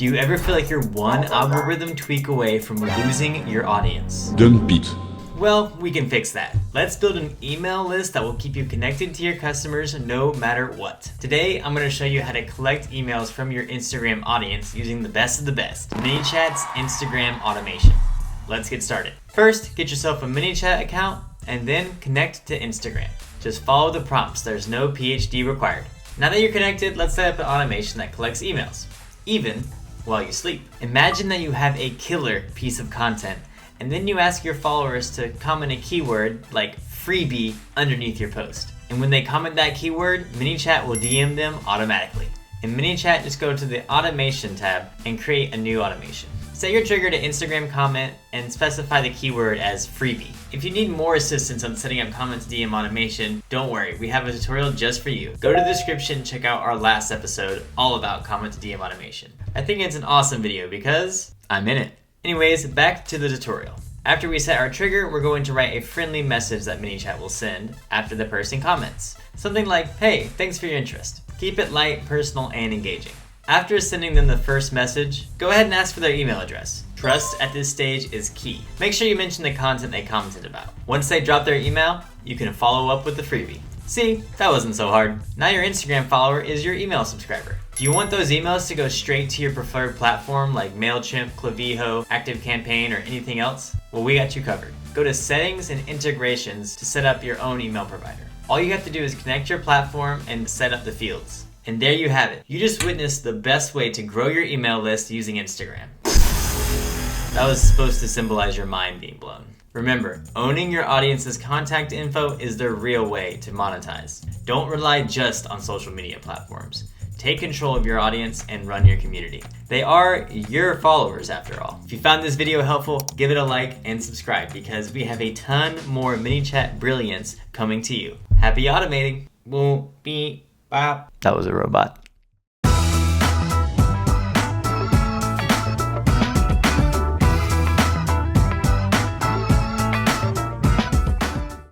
Do you ever feel like you're one algorithm tweak away from losing your audience? Don't beat. Well, we can fix that. Let's build an email list that will keep you connected to your customers no matter what. Today, I'm going to show you how to collect emails from your Instagram audience using the best of the best, Manychat's Instagram automation. Let's get started. First, get yourself a Manychat account and then connect to Instagram. Just follow the prompts. There's no PhD required. Now that you're connected, let's set up an automation that collects emails, even while you sleep. Imagine that you have a killer piece of content and then you ask your followers to comment a keyword like freebie underneath your post. And when they comment that keyword, Manychat will DM them automatically. In Manychat, just go to the automation tab and create a new automation. Set your trigger to Instagram comment and specify the keyword as freebie. If you need more assistance on setting up comments DM automation, don't worry, we have a tutorial just for you. Go to the description, check out our last episode all about comment to DM automation. I think it's an awesome video because I'm in it. Anyways, back to the tutorial. After we set our trigger, we're going to write a friendly message that Manychat will send after the person comments. Something like, hey, thanks for your interest. Keep it light, personal, and engaging. After sending them the first message, go ahead and ask for their email address. Trust at this stage is key. Make sure you mention the content they commented about. Once they drop their email, you can follow up with the freebie. See, that wasn't so hard. Now your Instagram follower is your email subscriber. Do you want those emails to go straight to your preferred platform like MailChimp, Klaviyo, ActiveCampaign, or anything else? Well, we got you covered. Go to Settings and Integrations to set up your own email provider. All you have to do is connect your platform and set up the fields. And there you have it. You just witnessed the best way to grow your email list using Instagram. That was supposed to symbolize your mind being blown. Remember, owning your audience's contact info is the real way to monetize. Don't rely just on social media platforms. Take control of your audience and run your community. They are your followers after all. If you found this video helpful, give it a like and subscribe because we have a ton more Manychat brilliance coming to you. Happy automating. Boom, beep, bop. That was a robot.